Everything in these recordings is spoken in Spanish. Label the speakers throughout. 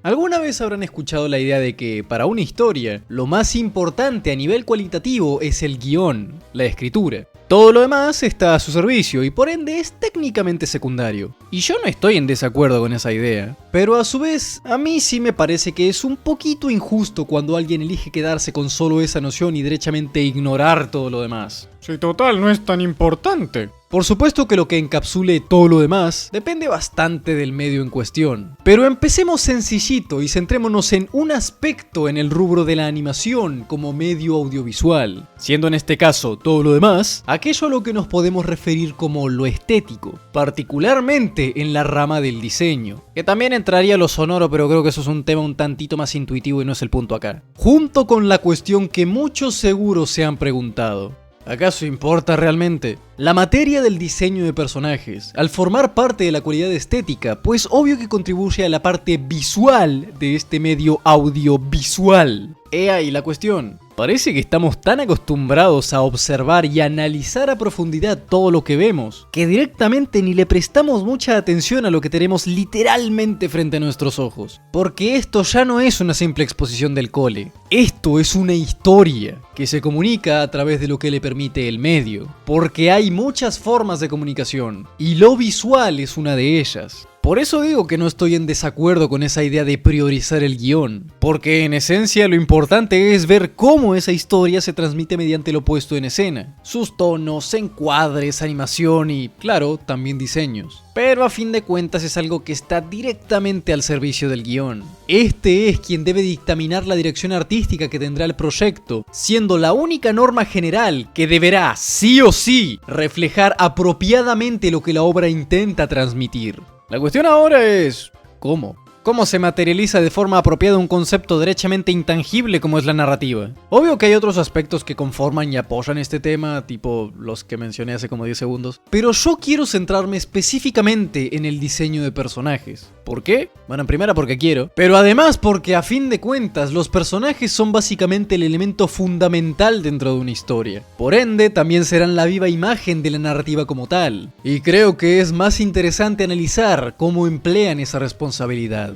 Speaker 1: Alguna vez habrán escuchado la idea de que, para una historia, lo más importante a nivel cualitativo es el guión, la escritura. Todo lo demás está a su servicio y por ende es técnicamente secundario. Y yo no estoy en desacuerdo con esa idea. Pero a su vez, a mí sí me parece que es un poquito injusto cuando alguien elige quedarse con solo esa noción y derechamente ignorar todo lo demás.
Speaker 2: Si total no es tan importante.
Speaker 1: Por supuesto que lo que encapsule todo lo demás depende bastante del medio en cuestión. Pero empecemos sencillito y centrémonos en un aspecto en el rubro de la animación como medio audiovisual, siendo en este caso todo lo demás, aquello a lo que nos podemos referir como lo estético, particularmente en la rama del diseño, que también entraría lo sonoro, pero creo que eso es un tema un tantito más intuitivo y no es el punto acá. Junto con la cuestión que muchos seguro se han preguntado: ¿acaso importa realmente? La materia del diseño de personajes, al formar parte de la cualidad estética, pues obvio que contribuye a la parte visual de este medio audiovisual. He ahí la cuestión. Parece que estamos tan acostumbrados a observar y analizar a profundidad todo lo que vemos, que directamente ni le prestamos mucha atención a lo que tenemos literalmente frente a nuestros ojos. Porque esto ya no es una simple exposición del cole. Esto es una historia que se comunica a través de lo que le permite el medio. Porque hay muchas formas de comunicación, y lo visual es una de ellas. Por eso digo que no estoy en desacuerdo con esa idea de priorizar el guión, porque en esencia lo importante es ver cómo esa historia se transmite mediante lo puesto en escena, sus tonos, encuadres, animación y, claro, también diseños. Pero a fin de cuentas es algo que está directamente al servicio del guión. Este es quien debe dictaminar la dirección artística que tendrá el proyecto, siendo la única norma general que deberá, sí o sí, reflejar apropiadamente lo que la obra intenta transmitir. La cuestión ahora es: ¿cómo? ¿Cómo se materializa de forma apropiada un concepto derechamente intangible como es la narrativa? Obvio que hay otros aspectos que conforman y apoyan este tema, tipo los que mencioné hace como 10 segundos, pero yo quiero centrarme específicamente en el diseño de personajes. ¿Por qué? Bueno, en primera porque quiero, pero además porque a fin de cuentas los personajes son básicamente el elemento fundamental dentro de una historia. Por ende, también serán la viva imagen de la narrativa como tal. Y creo que es más interesante analizar cómo emplean esa responsabilidad.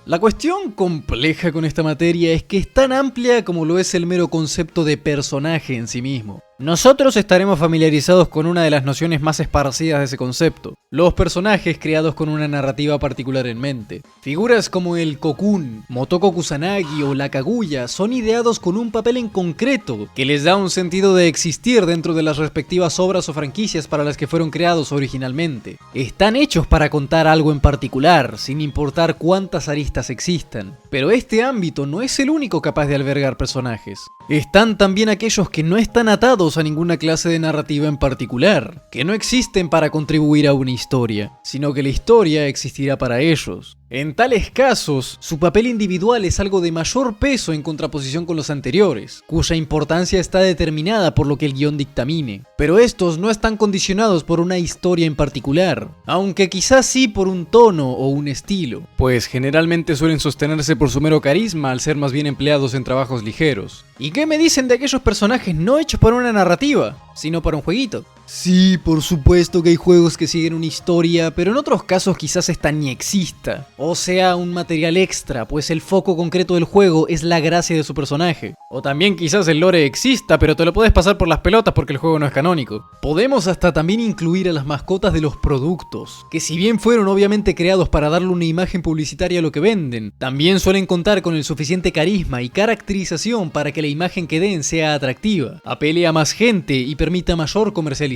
Speaker 1: La cuestión compleja con esta materia es que es tan amplia como lo es el mero concepto de personaje en sí mismo. Nosotros estaremos familiarizados con una de las nociones más esparcidas de ese concepto: los personajes creados con una narrativa particular en mente. Figuras como el Cocoon, Motoko Kusanagi o la Kaguya son ideados con un papel en concreto que les da un sentido de existir dentro de las respectivas obras o franquicias para las que fueron creados originalmente. Están hechos para contar algo en particular, sin importar cuántas aristas existan. Pero este ámbito no es el único capaz de albergar personajes. Están también aquellos que no están atados a ninguna clase de narrativa en particular, que no existen para contribuir a una historia, sino que la historia existirá para ellos. En tales casos, su papel individual es algo de mayor peso en contraposición con los anteriores, cuya importancia está determinada por lo que el guión dictamine. Pero estos no están condicionados por una historia en particular, aunque quizás sí por un tono o un estilo, pues generalmente suelen sostenerse por su mero carisma al ser más bien empleados en trabajos ligeros. ¿Y qué me dicen de aquellos personajes no hechos para una narrativa, sino para un jueguito? Sí, por supuesto que hay juegos que siguen una historia, pero en otros casos quizás esta ni exista, o sea, un material extra, pues el foco concreto del juego es la gracia de su personaje. O también quizás el lore exista, pero te lo puedes pasar por las pelotas porque el juego no es canónico. Podemos hasta también incluir a las mascotas de los productos, que si bien fueron obviamente creados para darle una imagen publicitaria a lo que venden, también suelen contar con el suficiente carisma y caracterización para que la imagen que den sea atractiva, apele a más gente y permita mayor comercialización.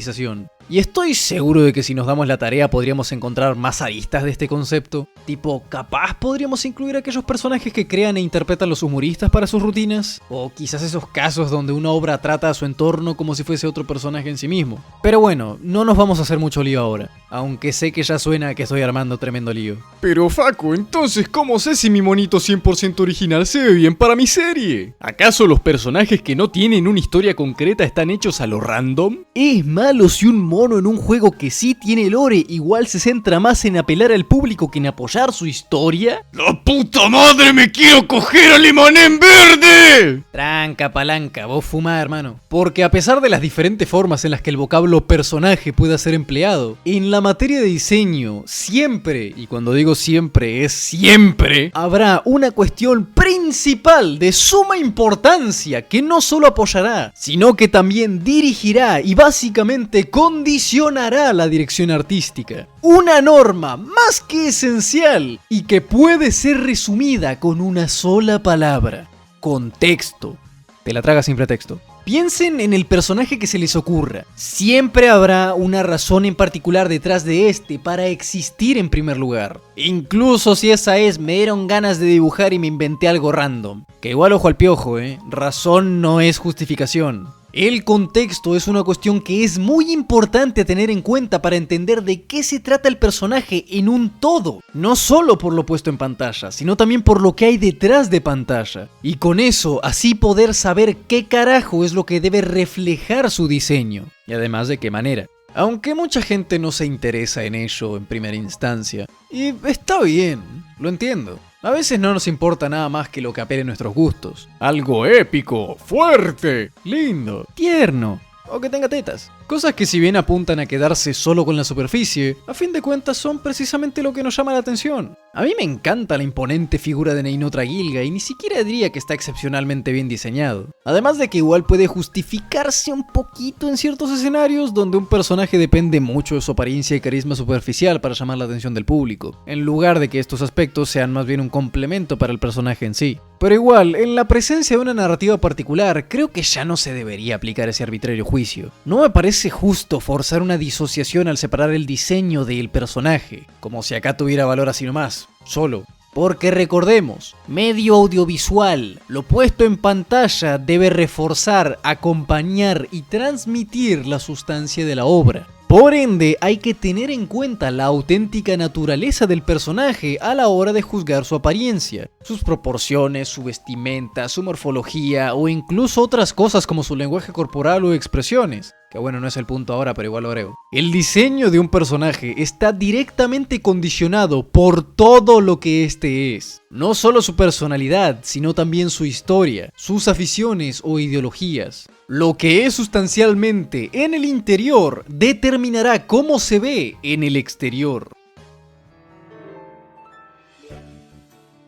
Speaker 1: Y estoy seguro de que si nos damos la tarea podríamos encontrar más aristas de este concepto. Tipo, capaz podríamos incluir aquellos personajes que crean e interpretan los humoristas para sus rutinas. O quizás esos casos donde una obra trata a su entorno como si fuese otro personaje en sí mismo. Pero bueno, no nos vamos a hacer mucho lío ahora, aunque sé que ya suena que estoy armando tremendo lío.
Speaker 2: Pero Facu, entonces ¿cómo sé si mi monito 100% original se ve bien para mi serie? ¿Acaso los personajes que no tienen una historia concreta están hechos a lo random?
Speaker 1: Es malo si un mono en un juego que sí tiene lore igual se centra más en apelar al público que en apoyar su historia.
Speaker 2: ¡La puta madre, me quiero coger a Limanen Verde!
Speaker 1: Tranca, palanca, vos fumá, hermano. Porque a pesar de las diferentes formas en las que el vocablo personaje pueda ser empleado, en la la materia de diseño, siempre, y cuando digo siempre es siempre, habrá una cuestión principal de suma importancia que no solo apoyará, sino que también dirigirá y básicamente condicionará la dirección artística. Una norma más que esencial y que puede ser resumida con una sola palabra: contexto. Te la tragas sin pretexto. Piensen en el personaje que se les ocurra. Siempre habrá una razón en particular detrás de este para existir en primer lugar. Incluso si esa es, me dieron ganas de dibujar y me inventé algo random. Que igual ojo al piojo, razón no es justificación. El contexto es una cuestión que es muy importante a tener en cuenta para entender de qué se trata el personaje en un todo. No solo por lo puesto en pantalla, sino también por lo que hay detrás de pantalla. Y con eso, así poder saber qué carajo es lo que debe reflejar su diseño. Y además de qué manera. Aunque mucha gente no se interesa en ello en primera instancia. Y está bien, lo entiendo. A veces no nos importa nada más que lo que apele a nuestros gustos. Algo épico, fuerte, lindo, tierno, o que tenga tetas. Cosas que si bien apuntan a quedarse solo con la superficie, a fin de cuentas son precisamente lo que nos llama la atención. A mí me encanta la imponente figura de Neinotra Gilga y ni siquiera diría que está excepcionalmente bien diseñado. Además de que igual puede justificarse un poquito en ciertos escenarios donde un personaje depende mucho de su apariencia y carisma superficial para llamar la atención del público, en lugar de que estos aspectos sean más bien un complemento para el personaje en sí. Pero igual, en la presencia de una narrativa particular, creo que ya no se debería aplicar ese arbitrario juicio. No me parece justo forzar una disociación al separar el diseño del personaje, como si acá tuviera valor así nomás, solo. Porque recordemos, medio audiovisual, lo puesto en pantalla debe reforzar, acompañar y transmitir la sustancia de la obra. Por ende, hay que tener en cuenta la auténtica naturaleza del personaje a la hora de juzgar su apariencia, sus proporciones, su vestimenta, su morfología o incluso otras cosas como su lenguaje corporal o expresiones. Que bueno, no es el punto ahora, pero igual lo agrego. El diseño de un personaje está directamente condicionado por todo lo que este es. No solo su personalidad, sino también su historia, sus aficiones o ideologías. Lo que es sustancialmente en el interior determinará cómo se ve en el exterior.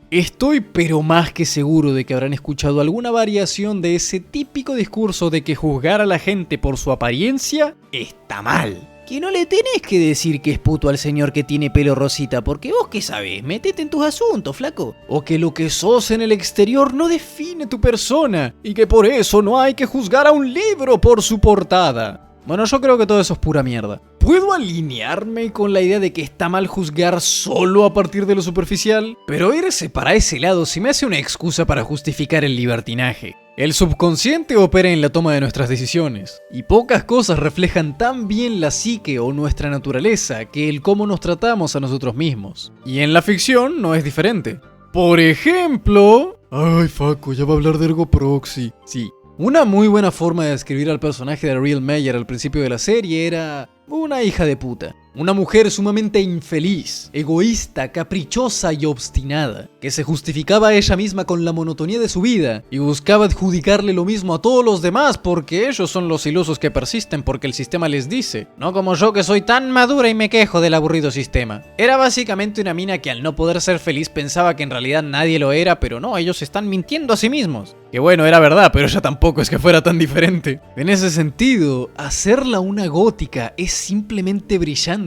Speaker 1: Estoy pero más que seguro de que habrán escuchado alguna variación de ese típico discurso de que juzgar a la gente por su apariencia está mal. Que no le tenés que decir que es puto al señor que tiene pelo rosita, porque vos qué sabés, metete en tus asuntos, flaco. O que lo que sos en el exterior no define tu persona, y que por eso no hay que juzgar a un libro por su portada. Bueno, yo creo que todo eso es pura mierda. ¿Puedo alinearme con la idea de que está mal juzgar solo a partir de lo superficial? Pero irse para ese lado se me hace una excusa para justificar el libertinaje. El subconsciente opera en la toma de nuestras decisiones, y pocas cosas reflejan tan bien la psique o nuestra naturaleza que el cómo nos tratamos a nosotros mismos. Y en la ficción no es diferente. Por ejemplo... Ay, Faco, ya va a hablar de Ergo Proxy. Sí. Una muy buena forma de describir al personaje de Ariel Meyer al principio de la serie era... una hija de puta. Una mujer sumamente infeliz, egoísta, caprichosa y obstinada, que se justificaba a ella misma con la monotonía de su vida y buscaba adjudicarle lo mismo a todos los demás porque ellos son los ilusos que persisten porque el sistema les dice, no como yo que soy tan madura y me quejo del aburrido sistema. Era básicamente una mina que al no poder ser feliz pensaba que en realidad nadie lo era, pero no, ellos están mintiendo a sí mismos. Que bueno, era verdad, pero ella tampoco es que fuera tan diferente. En ese sentido, hacerla una gótica es simplemente brillante.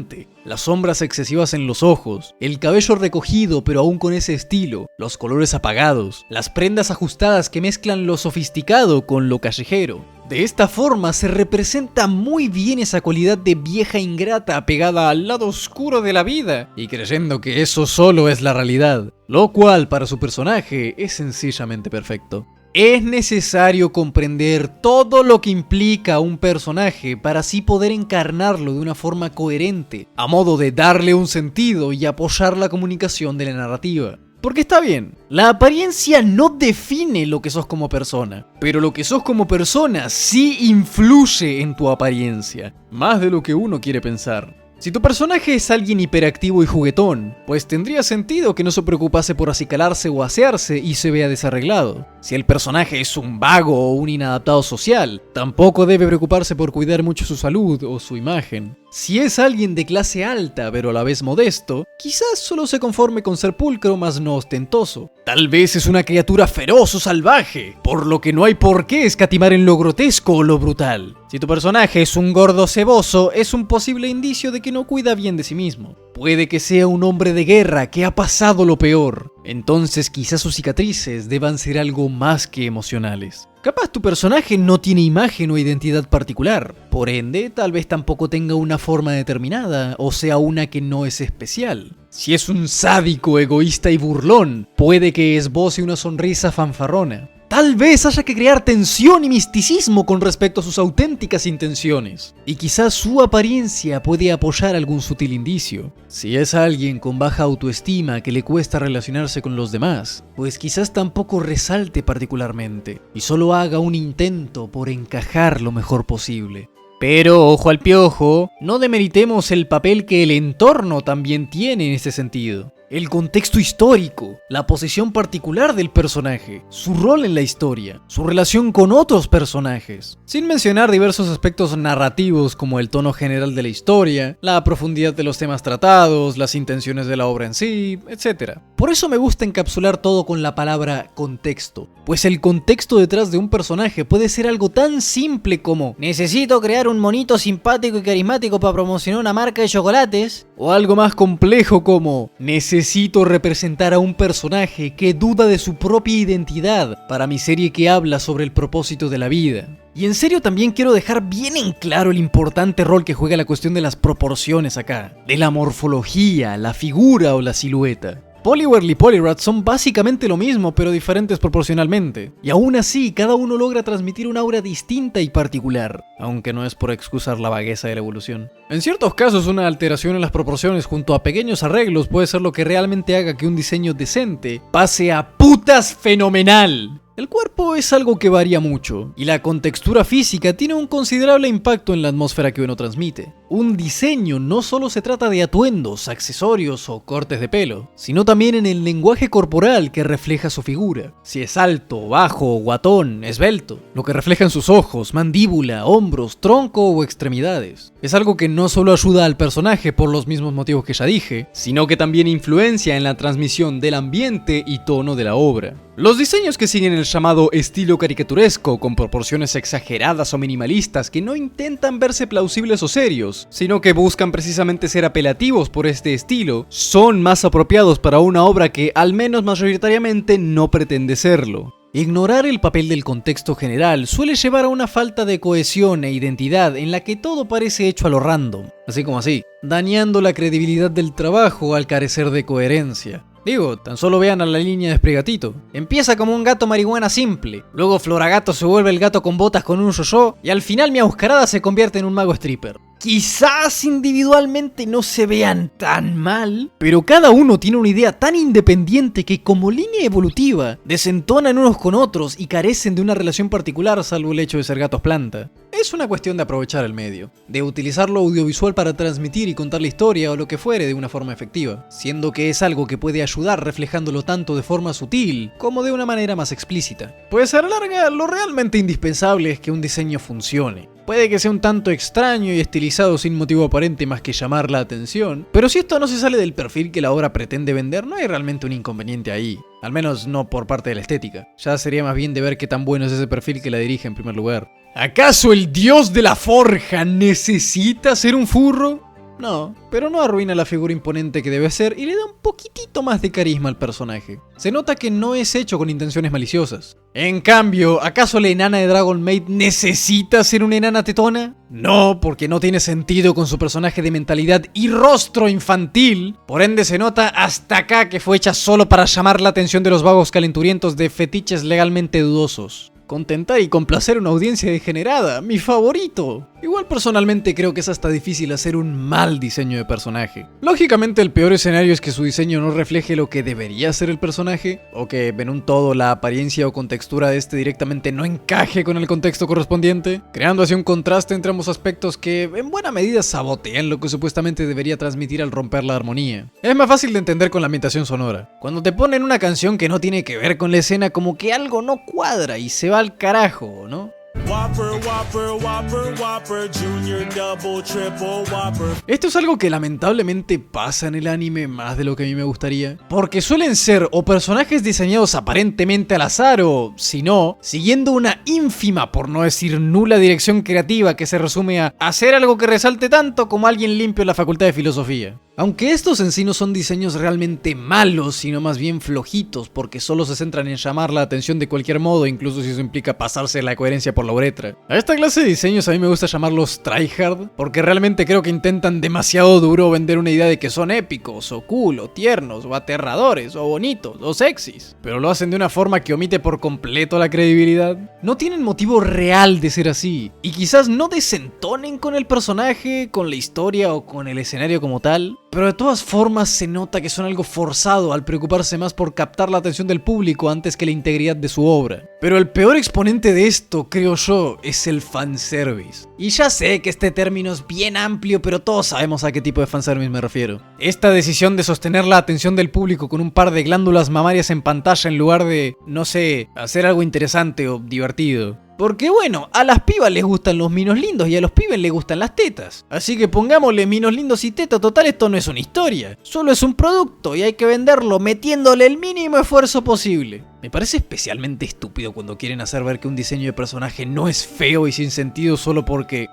Speaker 1: Las sombras excesivas en los ojos, el cabello recogido pero aún con ese estilo, los colores apagados, las prendas ajustadas que mezclan lo sofisticado con lo callejero. De esta forma se representa muy bien esa cualidad de vieja ingrata apegada al lado oscuro de la vida y creyendo que eso solo es la realidad, lo cual para su personaje es sencillamente perfecto. Es necesario comprender todo lo que implica un personaje para así poder encarnarlo de una forma coherente, a modo de darle un sentido y apoyar la comunicación de la narrativa. Porque está bien, la apariencia no define lo que sos como persona, pero lo que sos como persona sí influye en tu apariencia, más de lo que uno quiere pensar. Si tu personaje es alguien hiperactivo y juguetón, pues tendría sentido que no se preocupase por acicalarse o asearse y se vea desarreglado. Si el personaje es un vago o un inadaptado social, tampoco debe preocuparse por cuidar mucho su salud o su imagen. Si es alguien de clase alta pero a la vez modesto, quizás solo se conforme con ser pulcro más no ostentoso. Tal vez es una criatura feroz o salvaje, por lo que no hay por qué escatimar en lo grotesco o lo brutal. Si tu personaje es un gordo ceboso, es un posible indicio de que no cuida bien de sí mismo. Puede que sea un hombre de guerra que ha pasado lo peor. Entonces quizás sus cicatrices deban ser algo más que emocionales. Capaz tu personaje no tiene imagen o identidad particular, por ende tal vez tampoco tenga una forma determinada o sea una que no es especial. Si es un sádico, egoísta y burlón, puede que esboce una sonrisa fanfarrona. Tal vez haya que crear tensión y misticismo con respecto a sus auténticas intenciones. Y quizás su apariencia puede apoyar algún sutil indicio. Si es alguien con baja autoestima que le cuesta relacionarse con los demás, pues quizás tampoco resalte particularmente y solo haga un intento por encajar lo mejor posible. Pero, ojo al piojo, no demeritemos el papel que el entorno también tiene en este sentido. El contexto histórico, la posición particular del personaje, su rol en la historia, su relación con otros personajes, sin mencionar diversos aspectos narrativos como el tono general de la historia, la profundidad de los temas tratados, las intenciones de la obra en sí, etc. Por eso me gusta encapsular todo con la palabra contexto, pues el contexto detrás de un personaje puede ser algo tan simple como necesito crear un monito simpático y carismático para promocionar una marca de chocolates, o algo más complejo como necesito representar a un personaje que duda de su propia identidad para mi serie que habla sobre el propósito de la vida. Y en serio también quiero dejar bien en claro el importante rol que juega la cuestión de las proporciones acá, de la morfología, la figura o la silueta. Poliwhirl y Poliwrath son básicamente lo mismo, pero diferentes proporcionalmente. Y aún así, cada uno logra transmitir un aura distinta y particular, aunque no es por excusar la vagueza de la evolución. En ciertos casos, una alteración en las proporciones junto a pequeños arreglos puede ser lo que realmente haga que un diseño decente pase a putas fenomenal. El cuerpo es algo que varía mucho, y la contextura física tiene un considerable impacto en la atmósfera que uno transmite. Un diseño no solo se trata de atuendos, accesorios o cortes de pelo, sino también en el lenguaje corporal que refleja su figura. Si es alto, bajo, guatón, esbelto, lo que reflejan sus ojos, mandíbula, hombros, tronco o extremidades. Es algo que no solo ayuda al personaje por los mismos motivos que ya dije, sino que también influencia en la transmisión del ambiente y tono de la obra. Los diseños que siguen el llamado estilo caricaturesco, con proporciones exageradas o minimalistas que no intentan verse plausibles o serios, sino que buscan precisamente ser apelativos por este estilo, son más apropiados para una obra que, al menos mayoritariamente, no pretende serlo. Ignorar el papel del contexto general suele llevar a una falta de cohesión e identidad en la que todo parece hecho a lo random, así como así, dañando la credibilidad del trabajo al carecer de coherencia. Digo, tan solo vean a la línea de Sprigatito. Empieza como un gato marihuana simple, luego Floragato se vuelve el gato con botas con un yo-yo, y al final Miauscarada se convierte en un mago stripper. Quizás individualmente no se vean tan mal, pero cada uno tiene una idea tan independiente que como línea evolutiva desentonan unos con otros y carecen de una relación particular salvo el hecho de ser gatos planta. Es una cuestión de aprovechar el medio, de utilizar lo audiovisual para transmitir y contar la historia o lo que fuere de una forma efectiva, siendo que es algo que puede ayudar reflejándolo tanto de forma sutil como de una manera más explícita. Pues a la larga, lo realmente indispensable es que un diseño funcione. Puede que sea un tanto extraño y estilizado sin motivo aparente más que llamar la atención, pero si esto no se sale del perfil que la obra pretende vender, no hay realmente un inconveniente ahí. Al menos no por parte de la estética. Ya sería más bien de ver qué tan bueno es ese perfil que la dirige en primer lugar. ¿Acaso el dios de la forja necesita ser un furro? No, pero no arruina la figura imponente que debe ser y le da un poquitito más de carisma al personaje. Se nota que no es hecho con intenciones maliciosas. En cambio, ¿acaso la enana de Dragon Maid necesita ser una enana tetona? No, porque no tiene sentido con su personaje de mentalidad y rostro infantil. Por ende se nota hasta acá que fue hecha solo para llamar la atención de los vagos calenturientos de fetiches legalmente dudosos. Contentar y complacer a una audiencia degenerada, mi favorito. Igual personalmente creo que es hasta difícil hacer un mal diseño de personaje. Lógicamente el peor escenario es que su diseño no refleje lo que debería ser el personaje, o que en un todo la apariencia o contextura de este directamente no encaje con el contexto correspondiente, creando así un contraste entre ambos aspectos que en buena medida sabotean lo que supuestamente debería transmitir al romper la armonía. Es más fácil de entender con la ambientación sonora. Cuando te ponen una canción que no tiene que ver con la escena, como que algo no cuadra y se va al carajo, ¿no?
Speaker 3: Whopper, Whopper, Whopper, Whopper, Junior, Double, Triple, Whopper.
Speaker 1: Esto es algo que lamentablemente pasa en el anime más de lo que a mí me gustaría, porque suelen ser o personajes diseñados aparentemente al azar o, si no, siguiendo una ínfima, por no decir nula dirección creativa que se resume a hacer algo que resalte tanto como alguien limpio en la facultad de filosofía. Aunque estos en sí no son diseños realmente malos, sino más bien flojitos, porque solo se centran en llamar la atención de cualquier modo, incluso si eso implica pasarse la coherencia por la uretra. A esta clase de diseños a mí me gusta llamarlos tryhard, porque realmente creo que intentan demasiado duro vender una idea de que son épicos, o cool, o tiernos, o aterradores, o bonitos, o sexys, pero lo hacen de una forma que omite por completo la credibilidad. No tienen motivo real de ser así, y quizás no desentonen con el personaje, con la historia o con el escenario como tal, pero de todas formas se nota que son algo forzado al preocuparse más por captar la atención del público antes que la integridad de su obra. Pero el peor exponente de esto, creo yo, es el fanservice. Y ya sé que este término es bien amplio, pero todos sabemos a qué tipo de fanservice me refiero. Esta decisión de sostener la atención del público con un par de glándulas mamarias en pantalla en lugar de, no sé, hacer algo interesante o divertido. Porque bueno, a las pibas les gustan los minos lindos y a los pibes les gustan las tetas. Así que pongámosle minos lindos y tetas, total esto no es una historia. Solo es un producto y hay que venderlo metiéndole el mínimo esfuerzo posible. Me parece especialmente estúpido cuando quieren hacer ver que un diseño de personaje no es feo y sin sentido solo porque...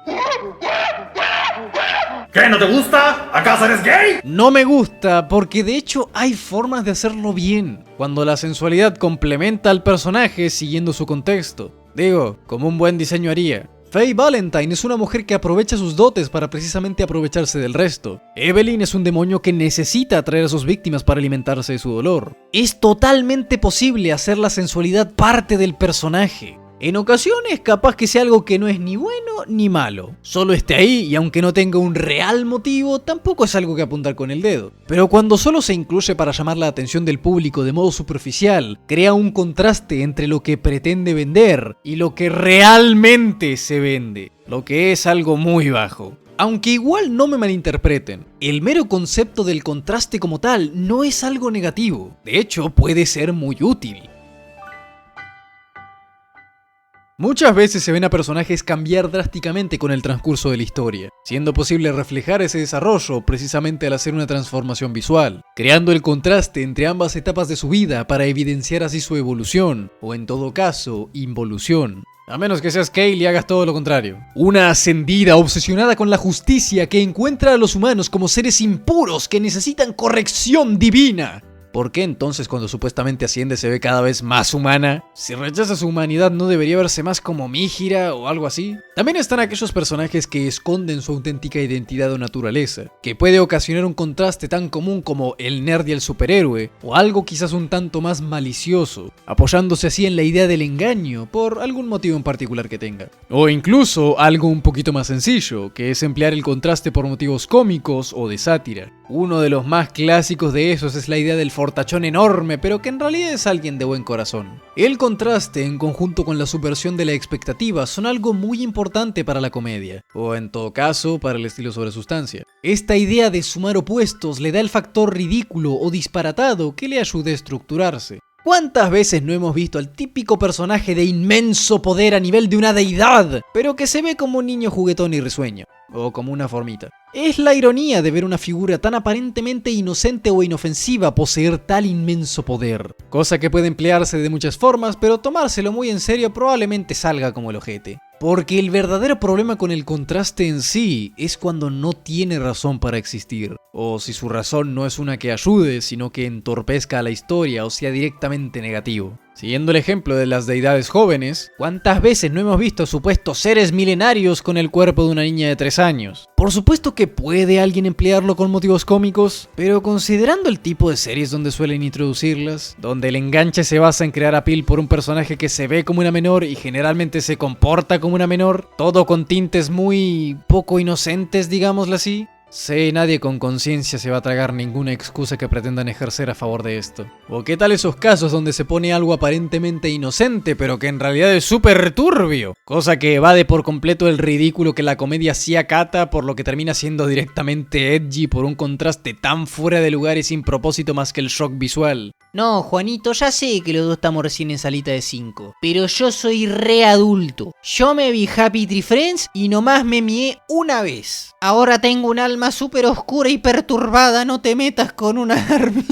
Speaker 4: ¿Qué? ¿No te gusta? ¿Acaso eres gay?
Speaker 1: No me gusta, porque de hecho hay formas de hacerlo bien, cuando la sensualidad complementa al personaje siguiendo su contexto. Digo, como un buen diseño haría. Faye Valentine es una mujer que aprovecha sus dotes para precisamente aprovecharse del resto. Evelyn es un demonio que necesita atraer a sus víctimas para alimentarse de su dolor. Es totalmente posible hacer la sensualidad parte del personaje. En ocasiones capaz que sea algo que no es ni bueno ni malo. Solo esté ahí y aunque no tenga un real motivo, tampoco es algo que apuntar con el dedo. Pero cuando solo se incluye para llamar la atención del público de modo superficial, crea un contraste entre lo que pretende vender y lo que realmente se vende. Lo que es algo muy bajo. Aunque igual no me malinterpreten, el mero concepto del contraste como tal no es algo negativo. De hecho, puede ser muy útil. Muchas veces se ven a personajes cambiar drásticamente con el transcurso de la historia, siendo posible reflejar ese desarrollo precisamente al hacer una transformación visual, creando el contraste entre ambas etapas de su vida para evidenciar así su evolución, o en todo caso, involución. A menos que seas Kale y hagas todo lo contrario. Una ascendida obsesionada con la justicia que encuentra a los humanos como seres impuros que necesitan corrección divina. ¿Por qué entonces cuando supuestamente asciende se ve cada vez más humana? Si rechaza su humanidad, ¿no debería verse más como Mígira o algo así? También están aquellos personajes que esconden su auténtica identidad o naturaleza, que puede ocasionar un contraste tan común como el nerd y el superhéroe, o algo quizás un tanto más malicioso, apoyándose así en la idea del engaño por algún motivo en particular que tenga. O incluso algo un poquito más sencillo, que es emplear el contraste por motivos cómicos o de sátira. Uno de los más clásicos de esos es la idea del fortachón enorme, pero que en realidad es alguien de buen corazón. El contraste, en conjunto con la subversión de la expectativa, son algo muy importante para la comedia, o en todo caso, para el estilo sobre sustancia. Esta idea de sumar opuestos le da el factor ridículo o disparatado que le ayude a estructurarse. ¿Cuántas veces no hemos visto al típico personaje de inmenso poder a nivel de una deidad, pero que se ve como un niño juguetón y risueño? O como una formita. Es la ironía de ver una figura tan aparentemente inocente o inofensiva poseer tal inmenso poder. Cosa que puede emplearse de muchas formas, pero tomárselo muy en serio probablemente salga como el ojete. Porque el verdadero problema con el contraste en sí es cuando no tiene razón para existir. O si su razón no es una que ayude, sino que entorpezca a la historia o sea directamente negativo. Siguiendo el ejemplo de las deidades jóvenes, ¿cuántas veces no hemos visto supuestos seres milenarios con el cuerpo de una niña de 3 años? Por supuesto que puede alguien emplearlo con motivos cómicos, pero considerando el tipo de series donde suelen introducirlas, donde el enganche se basa en crear appeal por un personaje que se ve como una menor y generalmente se comporta como una menor, todo con tintes muy poco inocentes, digámoslo así, nadie con conciencia se va a tragar ninguna excusa que pretendan ejercer a favor de esto. ¿O qué tal esos casos donde se pone algo aparentemente inocente, pero que en realidad es súper turbio? Cosa que evade por completo el ridículo que la comedia sí acata, por lo que termina siendo directamente edgy por un contraste tan fuera de lugar y sin propósito más que el shock visual.
Speaker 5: No, Juanito, ya sé que los dos estamos recién en salita de 5, pero yo soy re adulto. Yo me vi Happy Tree Friends y nomás me mié una vez. Ahora tengo un alma súper oscura y perturbada, no te metas con una army.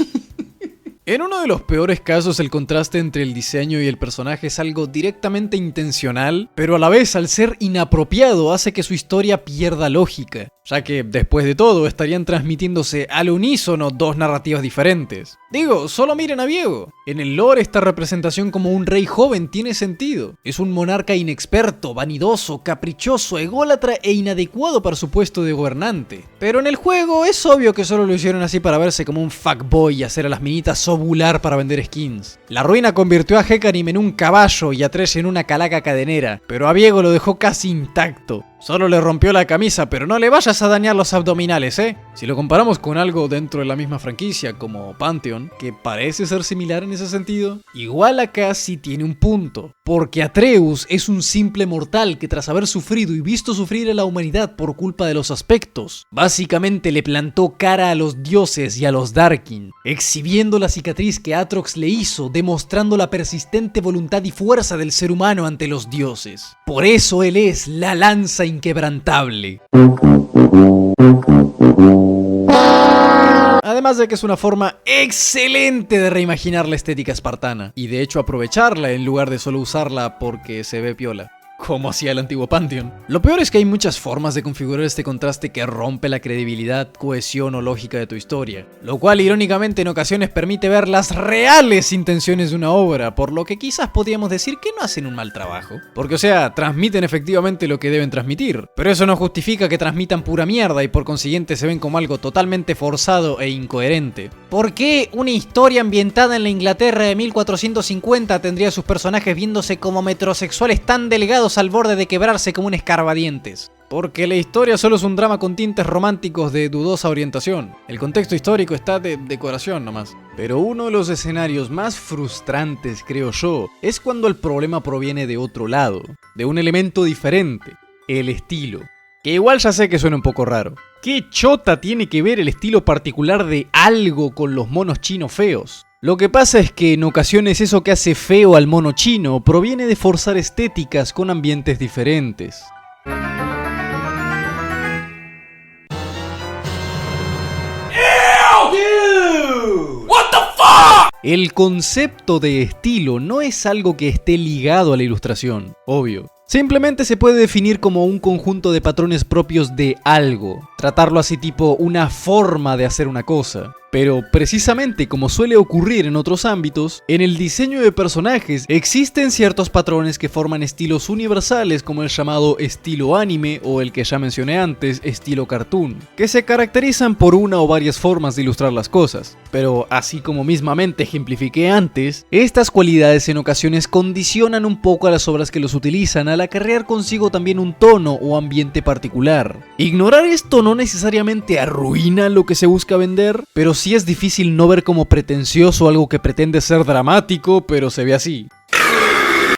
Speaker 1: En uno de los peores casos, el contraste entre el diseño y el personaje es algo directamente intencional, pero a la vez, al ser inapropiado, hace que su historia pierda lógica, ya que, después de todo, estarían transmitiéndose al unísono dos narrativas diferentes. Digo, solo miren a Viego. En el lore, esta representación como un rey joven tiene sentido. Es un monarca inexperto, vanidoso, caprichoso, ególatra e inadecuado para su puesto de gobernante. Pero en el juego es obvio que solo lo hicieron así para verse como un fuckboy y hacer a las minitas ovular para vender skins. La ruina convirtió a Hecarim en un caballo y a Thresh en una calaca cadenera, pero a Viego lo dejó casi intacto. Solo le rompió la camisa, pero no le vayas a dañar los abdominales, ¿eh? Si lo comparamos con algo dentro de la misma franquicia, como Pantheon, que parece ser similar en ese sentido, igual acá sí tiene un punto. Porque Atreus es un simple mortal que tras haber sufrido y visto sufrir a la humanidad por culpa de los aspectos, básicamente le plantó cara a los dioses y a los Darkin, exhibiendo la cicatriz que Atrox le hizo, demostrando la persistente voluntad y fuerza del ser humano ante los dioses. Por eso él es la lanza inquebrantable. Además de que es una forma excelente de reimaginar la estética espartana, y de hecho aprovecharla en lugar de solo usarla porque se ve piola, como hacía el antiguo Pantheon. Lo peor es que hay muchas formas de configurar este contraste que rompe la credibilidad, cohesión o lógica de tu historia, lo cual irónicamente en ocasiones permite ver las reales intenciones de una obra, por lo que quizás podríamos decir que no hacen un mal trabajo. Porque o sea, transmiten efectivamente lo que deben transmitir, pero eso no justifica que transmitan pura mierda y por consiguiente se ven como algo totalmente forzado e incoherente. ¿Por qué una historia ambientada en la Inglaterra de 1450 tendría a sus personajes viéndose como metrosexuales tan delgados al borde de quebrarse como un escarbadientes? Porque la historia solo es un drama con tintes románticos de dudosa orientación. El contexto histórico está de decoración nomás. Pero uno de los escenarios más frustrantes, creo yo, es cuando el problema proviene de otro lado, de un elemento diferente, el estilo. Que igual ya sé que suena un poco raro. ¿Qué chota tiene que ver el estilo particular de algo con los monos chinos feos? Lo que pasa es que en ocasiones eso que hace feo al mono chino proviene de forzar estéticas con ambientes diferentes. El concepto de estilo no es algo que esté ligado a la ilustración, obvio. Simplemente se puede definir como un conjunto de patrones propios de algo, tratarlo así tipo una forma de hacer una cosa. Pero precisamente como suele ocurrir en otros ámbitos, en el diseño de personajes existen ciertos patrones que forman estilos universales como el llamado estilo anime o el que ya mencioné antes, estilo cartoon, que se caracterizan por una o varias formas de ilustrar las cosas. Pero así como mismamente ejemplifiqué antes, estas cualidades en ocasiones condicionan un poco a las obras que los utilizan al acarrear consigo también un tono o ambiente particular. Ignorar esto no necesariamente arruina lo que se busca vender, pero sí es difícil no ver como pretencioso algo que pretende ser dramático, pero se ve así.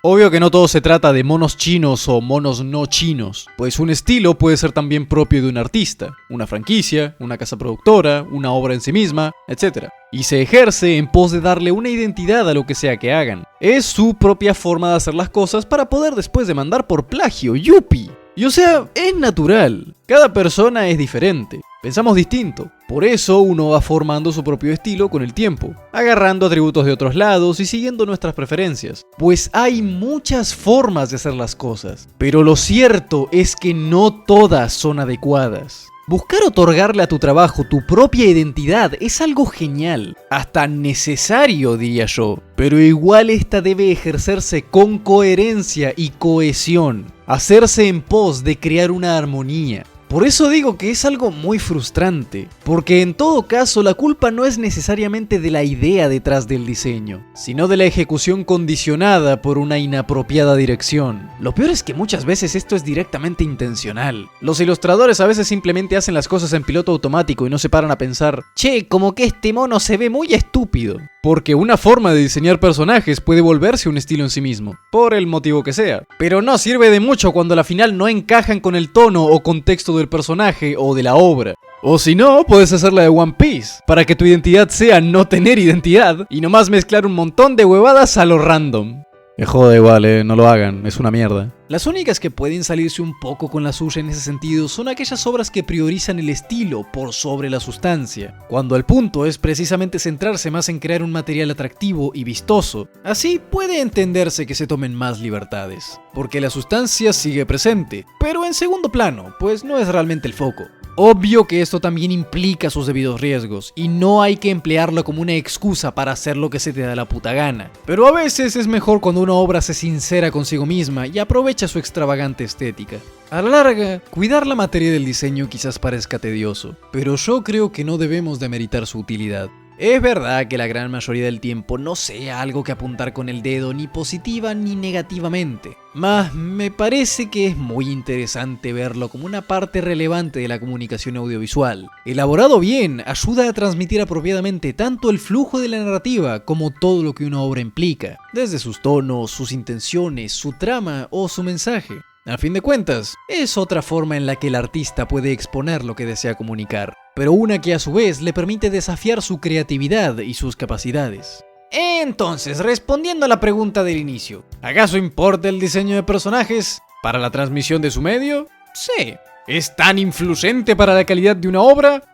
Speaker 1: Obvio que no todo se trata de monos chinos o monos no chinos, pues un estilo puede ser también propio de un artista, una franquicia, una casa productora, una obra en sí misma, etc. Y se ejerce en pos de darle una identidad a lo que sea que hagan. Es su propia forma de hacer las cosas para poder después demandar por plagio, ¡yupi! Y o sea, es natural, cada persona es diferente, pensamos distinto, por eso uno va formando su propio estilo con el tiempo, agarrando atributos de otros lados y siguiendo nuestras preferencias, pues hay muchas formas de hacer las cosas, pero lo cierto es que no todas son adecuadas. Buscar otorgarle a tu trabajo tu propia identidad es algo genial, hasta necesario diría yo, pero igual esta debe ejercerse con coherencia y cohesión, hacerse en pos de crear una armonía. Por eso digo que es algo muy frustrante, porque en todo caso la culpa no es necesariamente de la idea detrás del diseño, sino de la ejecución condicionada por una inapropiada dirección. Lo peor es que muchas veces esto es directamente intencional. Los ilustradores a veces simplemente hacen las cosas en piloto automático y no se paran a pensar, che, como que este mono se ve muy estúpido. Porque una forma de diseñar personajes puede volverse un estilo en sí mismo, por el motivo que sea. Pero no sirve de mucho cuando al final no encajan con el tono o contexto del personaje o de la obra. O si no, puedes hacer la de One Piece, para que tu identidad sea no tener identidad y nomás mezclar un montón de huevadas a lo random. Me joda igual, no lo hagan, es una mierda. Las únicas que pueden salirse un poco con la suya en ese sentido son aquellas obras que priorizan el estilo por sobre la sustancia, cuando el punto es precisamente centrarse más en crear un material atractivo y vistoso. Así puede entenderse que se tomen más libertades, porque la sustancia sigue presente, pero en segundo plano, pues no es realmente el foco. Obvio que esto también implica sus debidos riesgos, y no hay que emplearlo como una excusa para hacer lo que se te da la puta gana. Pero a veces es mejor cuando una obra se sincera consigo misma y aprovecha su extravagante estética. A la larga, cuidar la materia del diseño quizás parezca tedioso, pero yo creo que no debemos demeritar su utilidad. Es verdad que la gran mayoría del tiempo no sea algo que apuntar con el dedo ni positiva ni negativamente. Más me parece que es muy interesante verlo como una parte relevante de la comunicación audiovisual. Elaborado bien, ayuda a transmitir apropiadamente tanto el flujo de la narrativa como todo lo que una obra implica, desde sus tonos, sus intenciones, su trama o su mensaje. A fin de cuentas, es otra forma en la que el artista puede exponer lo que desea comunicar, pero una que a su vez le permite desafiar su creatividad y sus capacidades. Entonces, respondiendo a la pregunta del inicio, ¿acaso importa el diseño de personajes para la transmisión de su medio? Sí. ¿Es tan influyente para la calidad de una obra?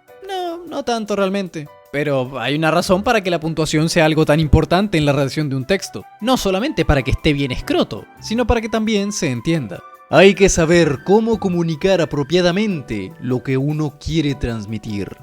Speaker 1: No tanto realmente. Pero hay una razón para que la puntuación sea algo tan importante en la redacción de un texto. No solamente para que esté bien escroto, sino para que también se entienda. Hay que saber cómo comunicar apropiadamente lo que uno quiere transmitir.